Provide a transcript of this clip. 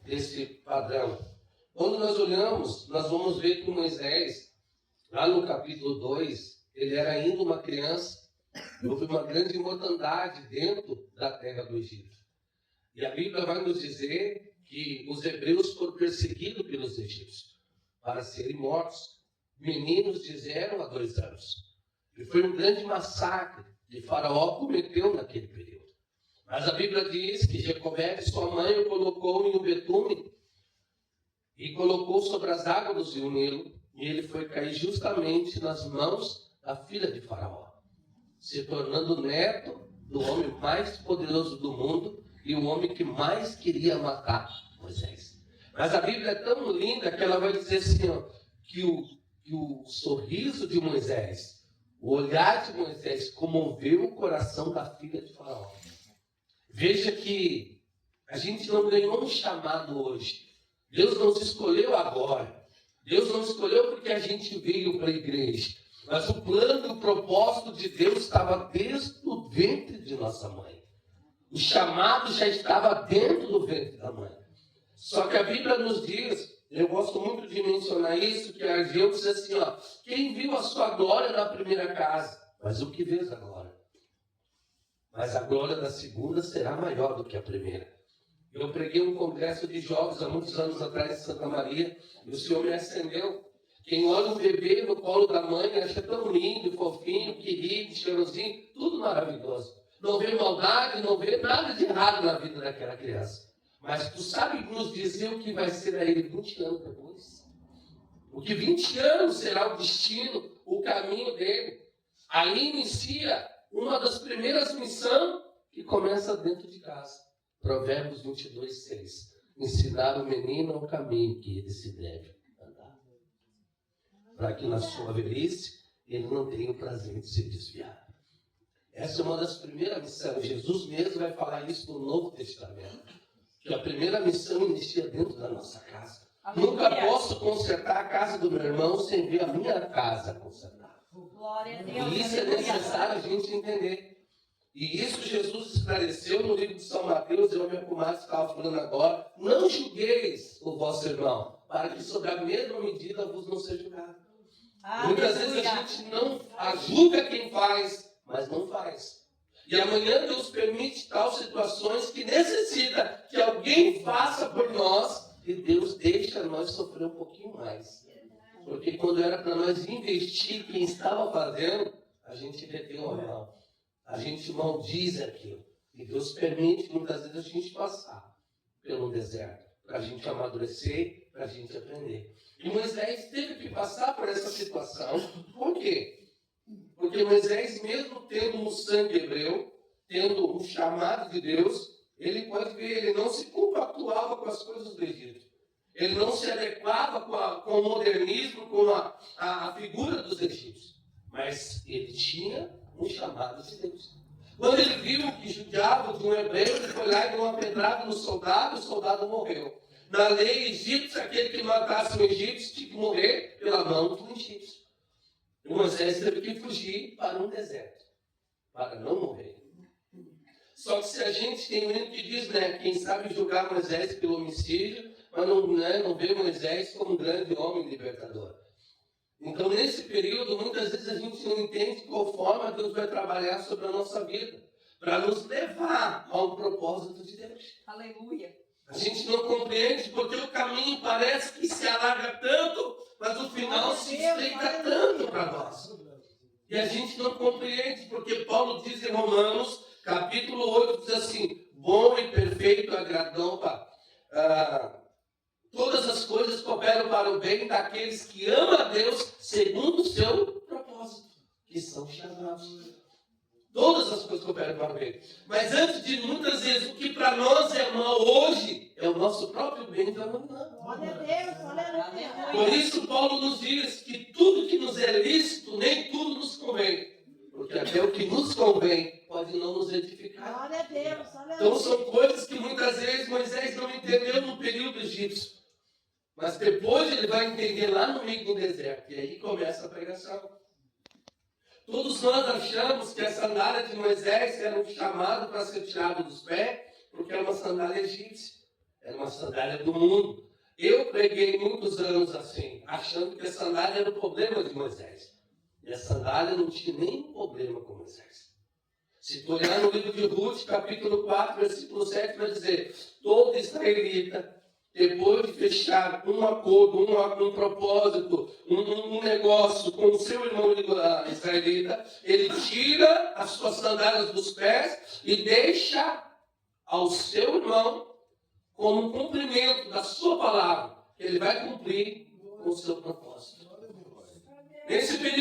desse padrão. Quando nós olhamos, nós vamos ver que Moisés, lá no capítulo 2, ele era ainda uma criança. Houve uma grande mortandade dentro da terra do Egito. E a Bíblia vai nos dizer que os hebreus foram perseguidos pelos egípcios para serem mortos. Meninos de 0 a 2 anos. E foi um grande massacre que Faraó cometeu naquele período. Mas a Bíblia diz que Jacobé, sua mãe, o colocou em um betume e colocou sobre as águas do rio Nilo, e ele foi cair justamente nas mãos da filha de Faraó, se tornando neto do homem mais poderoso do mundo e o homem que mais queria matar Moisés. Mas a Bíblia é tão linda que ela vai dizer assim, ó, que o sorriso de Moisés, o olhar de Moisés comoveu o coração da filha de Faraó. Veja que a gente não ganhou um chamado hoje. Deus não se escolheu agora. Deus não escolheu porque a gente veio para a igreja. Mas o plano e o propósito de Deus estava desde o ventre de nossa mãe. O chamado já estava dentro do ventre da mãe. Só que a Bíblia nos diz, eu gosto muito de mencionar isso, que Ageu diz assim, ó, quem viu a sua glória na primeira casa, mas o que vês agora? Mas a glória da segunda será maior do que a primeira. Eu preguei um congresso de jovens há muitos anos atrás em Santa Maria, e o Senhor me acendeu. Quem olha um bebê no colo da mãe acha tão lindo, fofinho, querido, cheirosinho, tudo maravilhoso. Não vê maldade, não vê nada de errado na vida daquela criança. Mas tu sabe nos dizer o que vai ser a ele 20 anos depois? O que 20 anos será o destino, o caminho dele. Ali inicia uma das primeiras missões que começa dentro de casa. Provérbios 22, 6. Ensinar o menino ao caminho que ele se deve andar, para que na sua velhice ele não tenha o prazer de se desviar. Essa é uma das primeiras missões. Jesus mesmo vai falar isso no Novo Testamento. Que a primeira missão inicia dentro da nossa casa. Nunca posso consertar a casa do meu irmão sem ver a minha casa consertada. Glória a Deus. E isso é necessário a gente entender. E isso Jesus esclareceu no livro de São Mateus, eu e minha comadre estava falando agora. Não julgueis o vosso irmão, para que sobre a mesma medida vos não seja julgado. Muitas vezes a gente não julga quem faz, mas não faz. E amanhã Deus permite tal situações que necessita que alguém faça por nós e Deus deixa nós sofrer um pouquinho mais. Porque quando era para nós investir quem estava fazendo, a gente retém a mão. A gente maldiz aquilo. E Deus permite muitas vezes a gente passar pelo deserto. Para a gente amadurecer, para a gente aprender. E Moisés teve que passar por essa situação. Por quê? Porque Moisés, mesmo tendo um sangue hebreu, tendo um chamado de Deus, ele pode ver, ele não se compactuava com as coisas do Egito. Ele não se adequava com o modernismo, com a figura dos egípcios. Mas ele tinha um chamado de Deus. Quando ele viu que judiavam de um hebreu, ele foi lá e deu uma pedrada no soldado, e o soldado morreu. Na lei egípcia, aquele que matasse um egípcio tinha que morrer pela mão do egípcio. E Moisés teve que fugir para um deserto, para não morrer. Só que se a gente tem um hino que diz, né, quem sabe julgar Moisés pelo homicídio, mas não vê Moisés como um grande homem libertador. Então, nesse período, muitas vezes a gente não entende qual forma Deus vai trabalhar sobre a nossa vida, para nos levar ao propósito de Deus. Aleluia. A gente não compreende porque o caminho parece que se alarga tanto, mas o final se estreita tanto para nós. E a gente não compreende porque Paulo diz em Romanos, capítulo 8, diz assim, bom e perfeito agradão para... todas as coisas cooperam para o bem daqueles que amam a Deus segundo o seu propósito, que são chamados. Todas as coisas cooperam para o bem. Mas antes de muitas vezes, o que para nós é mal hoje, é o nosso próprio bem de amanhã. Glória a Deus, glória a Deus. Por isso Paulo nos diz que tudo que nos é lícito, nem tudo nos convém. Porque até o que nos convém pode não nos edificar. Glória a Deus, glória a Então Deus. são coisas que muitas vezes Moisés não entendeu no período egípcio. Mas depois ele vai entender lá no meio do deserto. E aí começa a pregação. Todos nós achamos que a sandália de Moisés era um chamado para ser tirado dos pés, porque é uma sandália egípcia. Era uma sandália do mundo. Eu preguei muitos anos assim, achando que a sandália era o problema de Moisés. E a sandália não tinha nenhum problema com Moisés. Se tu olhar no livro de Ruth, capítulo 4, versículo 7, vai dizer: todo israelita, depois de fechar um acordo, um propósito, um negócio com o seu irmão israelita, ele tira as suas sandálias dos pés e deixa ao seu irmão como um cumprimento da sua palavra. Ele vai cumprir com o seu propósito. Nesse período